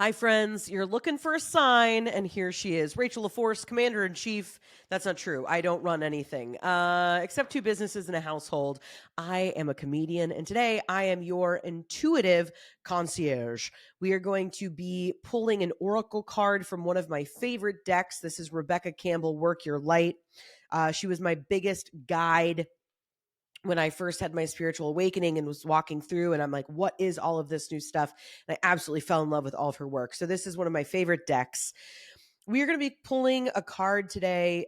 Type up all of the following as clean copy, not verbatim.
Hi, friends. You're looking for a sign, and here she is. Rachel LaForce, Commander in Chief. That's not true. I don't run anything except two businesses and a household. I am a comedian, and today I am your intuitive concierge. We are going to be pulling an oracle card from one of my favorite decks. This is Rebecca Campbell, Work Your Light. She was my biggest guide when I first had my spiritual awakening and was walking through, and I'm like, what is all of this new stuff? And I absolutely fell in love with all of her work. So this is one of my favorite decks. We are going to be pulling a card today,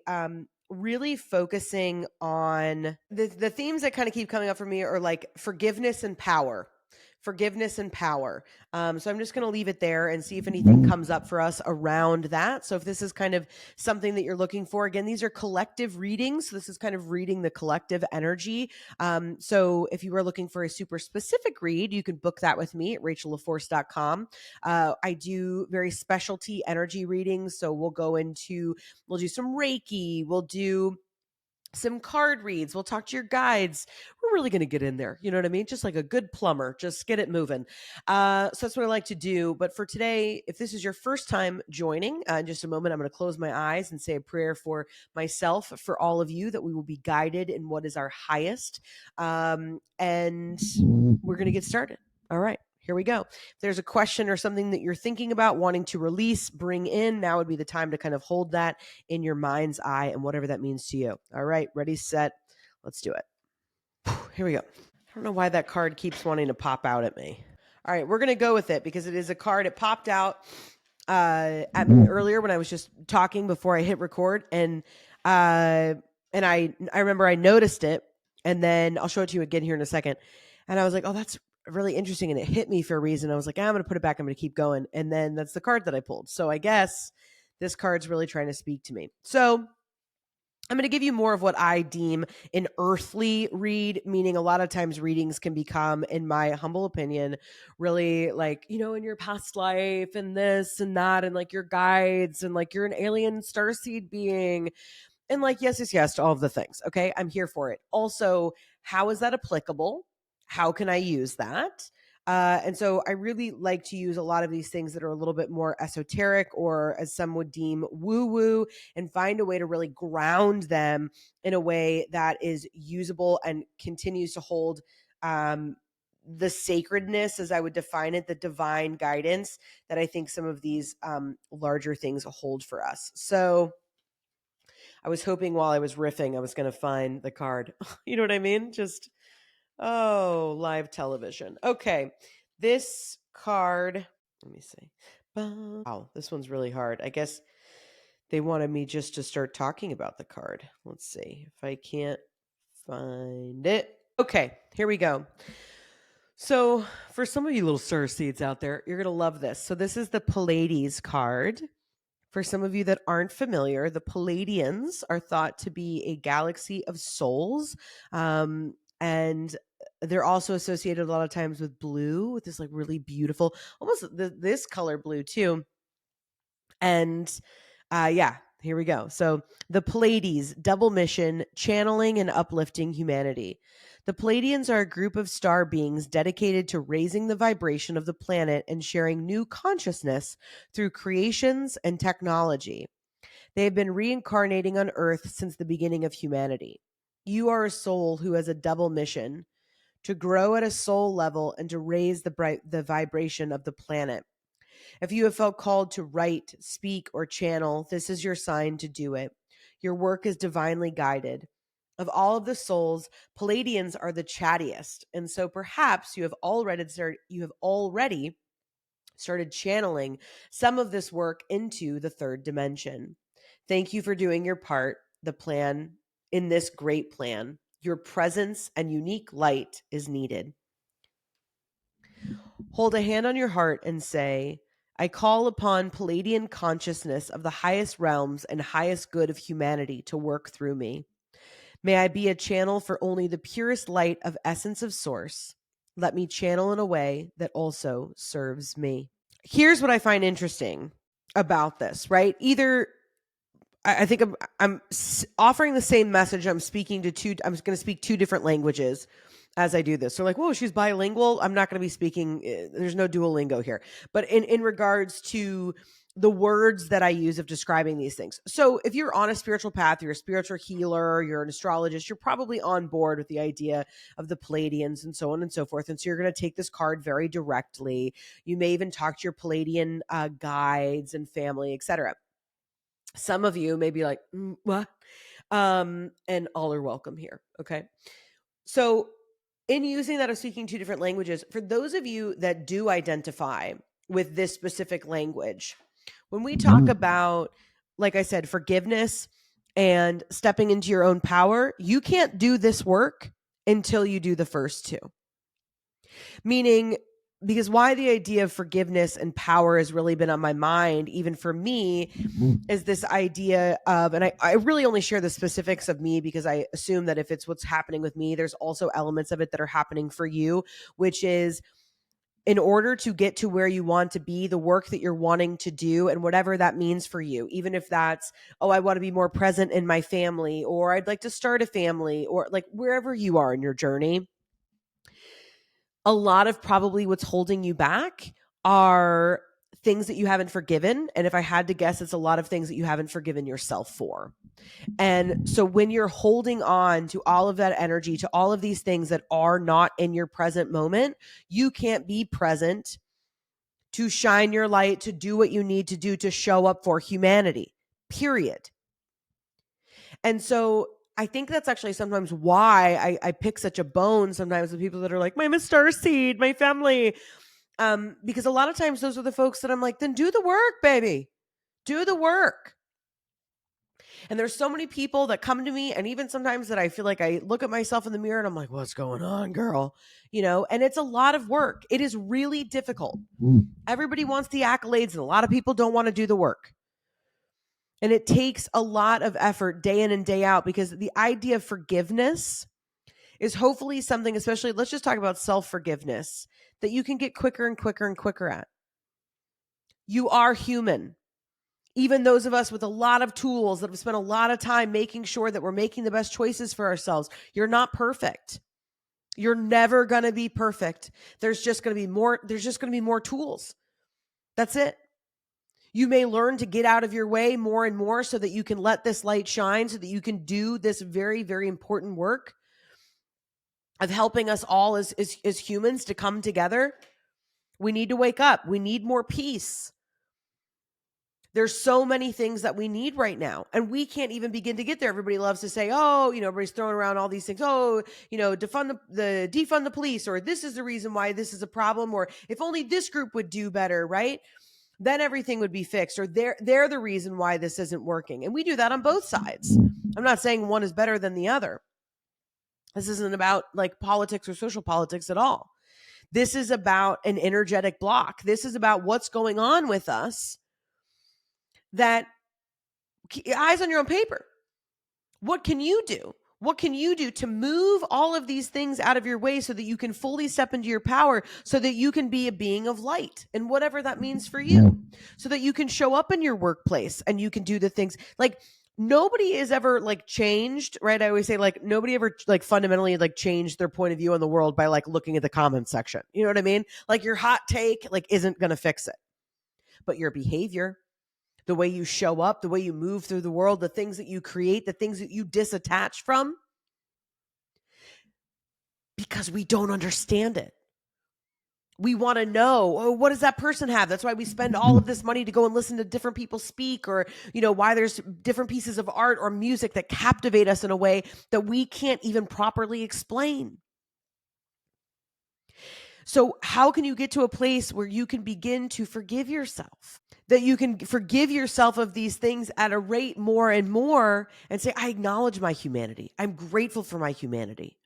really focusing on the themes that kind of keep coming up for me are like forgiveness and power. Forgiveness and power. So I'm just going to leave it there and see if anything comes up for us around that. So if this is kind of something that you're looking for, again, these are collective readings. So this is kind of reading the collective energy. So if you are looking for a super specific read, you can book that with me at rachellaforce.com. I do very specialty energy readings. So we'll do some Reiki, we'll do some card reads, we'll talk to your guides. We're really going to get in there. You know what I mean? Just like a good plumber, just get it moving. So that's what I like to do. But for today, if this is your first time joining, in just a moment, I'm going to close my eyes and say a prayer for myself, for all of you, that we will be guided in what is our highest. And we're going to get started. All right. Here we go. If there's a question or something that you're thinking about, wanting to release, bring in, now would be the time to kind of hold that in your mind's eye and whatever that means to you. All right, ready, set, let's do it. Here we go. I don't know why that card keeps wanting to pop out at me. All right, we're going to go with it because it is a card. It popped out at me earlier when I was just talking before I hit record, and I remember I noticed it, and then I'll show it to you again here in a second. And I was like, oh, that's really interesting, and it hit me for a reason. I was like, I'm going to put it back. I'm going to keep going, and then that's the card that I pulled. So I guess this card's really trying to speak to me. So I'm going to give you more of what I deem an earthly read, meaning a lot of times readings can become, in my humble opinion, really like, in your past life and this and that, and like your guides, and like you're an alien starseed being, and like, yes, to all of the things. Okay. I'm here for it. Also, how is that applicable? How can I use that? And so I really like to use a lot of these things that are a little bit more esoteric, or as some would deem woo woo, and find a way to really ground them in a way that is usable and continues to hold the sacredness, as I would define it, the divine guidance that I think some of these larger things hold for us. So I was hoping while I was riffing, I was going to find the card. You know what I mean? Just, live television. Okay. This card, let me see. Wow, this one's really hard. I guess they wanted me just to start talking about the card. Let's see if I can't find it. Okay, here we go. So, for some of you little star seeds out there, you're going to love this. So, this is the Pleiades card. For some of you that aren't familiar, the Pleiadians are thought to be a galaxy of souls. And they're also associated a lot of times with blue, with this like really beautiful, almost this color blue too. And yeah, here we go. So the Pleiades, double mission, channeling and uplifting humanity. The Pleiadians are a group of star beings dedicated to raising the vibration of the planet and sharing new consciousness through creations and technology. They have been reincarnating on Earth since the beginning of humanity. You are a soul who has a double mission: to grow at a soul level and to raise the vibration of the planet. If you have felt called to write, speak, or channel, this is your sign to do it. Your work is divinely guided. Of all of the souls, Pleiadians are the chattiest, and so perhaps you have already started channeling some of this work into the third dimension. Thank you for doing your part, the plan in this great plan. Your presence and unique light is needed. Hold a hand on your heart and say, I call upon Pleiadian consciousness of the highest realms and highest good of humanity to work through me. May I be a channel for only the purest light of essence of source. Let me channel in a way that also serves me. Here's what I find interesting about this, right? Either I think I'm offering the same message. I'm going to speak two different languages. as I do this. So like, whoa, she's bilingual. I'm not going to be speaking. There's no Duolingo here. But in regards to the words that I use of describing these things. So if you're on a spiritual path, you're a spiritual healer, you're an astrologist, you're probably on board with the idea of the Pleiadians and so on and so forth. And so you're going to take this card very directly. You may even talk to your Pleiadian guides and family, etc. Some of you may be like, what? And all are welcome here. Okay. So in using that of speaking two different languages, for those of you that do identify with this specific language, when we talk about, like I said, forgiveness and stepping into your own power, you can't do this work until you do the first two. Meaning, because why the idea of forgiveness and power has really been on my mind, even for me, is this idea of, and I really only share the specifics of me because I assume that if it's what's happening with me, there's also elements of it that are happening for you, which is in order to get to where you want to be, the work that you're wanting to do and whatever that means for you, even if that's, oh, I want to be more present in my family, or I'd like to start a family, or like wherever you are in your journey, a lot of probably what's holding you back are things that you haven't forgiven. And if I had to guess, it's a lot of things that you haven't forgiven yourself for. And so when you're holding on to all of that energy, to all of these things that are not in your present moment, you can't be present to shine your light, to do what you need to do to show up for humanity, period. And so I think that's actually sometimes why I pick such a bone sometimes with people that are like, my star seed, my family. Because a lot of times those are the folks that I'm like, then do the work, baby. Do the work. And there's so many people that come to me, and even sometimes that I feel like I look at myself in the mirror and I'm like, what's going on, girl? You know, and it's a lot of work. It is really difficult. Everybody wants the accolades, and a lot of people don't want to do the work. And it takes a lot of effort day in and day out, because the idea of forgiveness is hopefully something, especially let's just talk about self-forgiveness, that you can get quicker and quicker and quicker at. You are human. Even those of us with a lot of tools that have spent a lot of time making sure that we're making the best choices for ourselves, you're not perfect. You're never going to be perfect. There's just going to be more tools. That's it. You may learn to get out of your way more and more so that you can let this light shine, so that you can do this very, very important work of helping us all as humans to come together. We need to wake up. We need more peace. There's so many things that we need right now, and we can't even begin to get there. Everybody loves to say, oh, everybody's throwing around all these things. Oh, defund the police, or this is the reason why this is a problem, or if only this group would do better, right? Then everything would be fixed, or they're the reason why this isn't working. And we do that on both sides. I'm not saying one is better than the other. This isn't about like politics or social politics at all. This is about an energetic block. This is about what's going on with us. That eyes on your own paper. What can you do? What can you do to move all of these things out of your way so that you can fully step into your power, so that you can be a being of light, and whatever that means for you, so that you can show up in your workplace and you can do the things like nobody is ever like changed, right? I always say like nobody ever like fundamentally like changed their point of view on the world by like looking at the comment section. You know what I mean? Like your hot take like isn't going to fix it, but your behavior, the way you show up, the way you move through the world, the things that you create, the things that you disattach from, because we don't understand it. We want to know, oh, what does that person have? That's why we spend all of this money to go and listen to different people speak, or, why there's different pieces of art or music that captivate us in a way that we can't even properly explain. So how can you get to a place where you can begin to forgive yourself? That you can forgive yourself of these things at a rate more and more, and say, I acknowledge my humanity. I'm grateful for my humanity.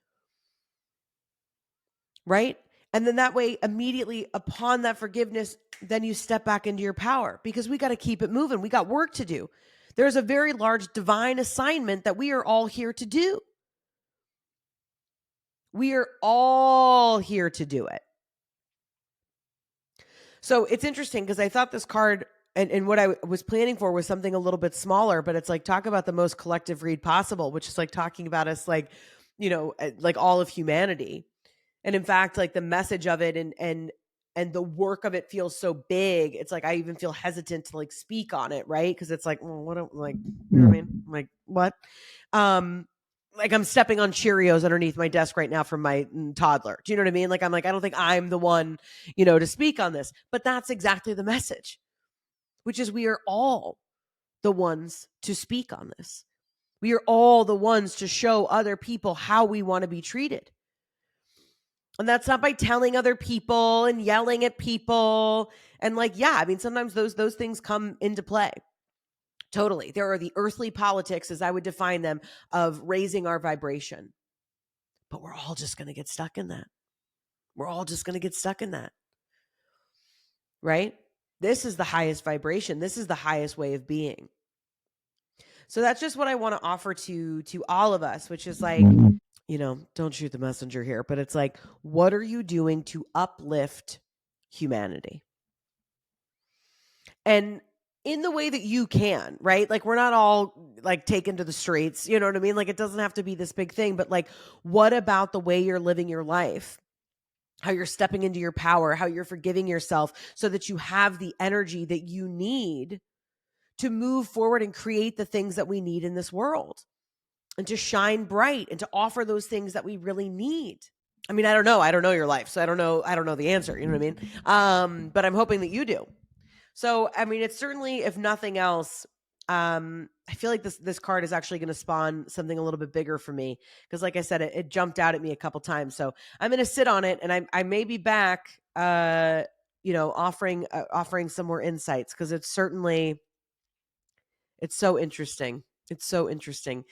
Right? And then that way, immediately upon that forgiveness, then you step back into your power, because we got to keep it moving. We got work to do. There's a very large divine assignment that we are all here to do. We are all here to do it. So it's interesting because I thought this card and what I was planning for was something a little bit smaller, but it's like talk about the most collective read possible, which is like talking about us like, like all of humanity. And in fact, like the message of it and the work of it feels so big. It's like I even feel hesitant to like speak on it, right? Because it's like, well, what? Like, you know what I mean? I'm like, what? Like I'm stepping on Cheerios underneath my desk right now from my toddler. Do you know what I mean? Like I'm like, I don't think I'm the one, to speak on this. But that's exactly the message, which is we are all the ones to speak on this. We are all the ones to show other people how we want to be treated. And that's not by telling other people and yelling at people. And like, yeah, I mean, sometimes those things come into play. Totally. There are the earthly politics, as I would define them, of raising our vibration. But we're all just going to get stuck in that. We're all just going to get stuck in that. Right? This is the highest vibration. This is the highest way of being. So that's just what I want to offer to all of us, which is like, don't shoot the messenger here, but it's like, what are you doing to uplift humanity? And in the way that you can, right? Like we're not all like taken to the streets, you know what I mean? Like it doesn't have to be this big thing, but like what about the way you're living your life? How you're stepping into your power, how you're forgiving yourself so that you have the energy that you need to move forward and create the things that we need in this world and to shine bright and to offer those things that we really need. I mean, I don't know your life, so I don't know the answer, you know what I mean? But I'm hoping that you do. So, I mean, it's certainly, if nothing else, I feel like this card is actually going to spawn something a little bit bigger for me because, like I said, it jumped out at me a couple times. So I'm going to sit on it, and I may be back, offering some more insights because it's so interesting. It's so interesting.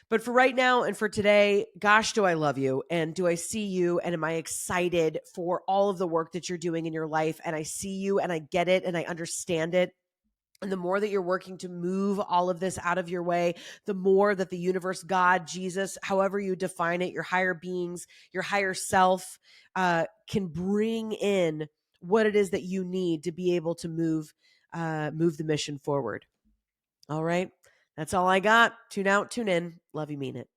But for right now and for today, gosh, do I love you and do I see you and am I excited for all of the work that you're doing in your life? And I see you and I get it and I understand it. And the more that you're working to move all of this out of your way, the more that the universe, God, Jesus, however you define it, your higher beings, your higher self, can bring in what it is that you need to be able to move the mission forward. All right. That's all I got. Tune out, tune in. Love you, mean it.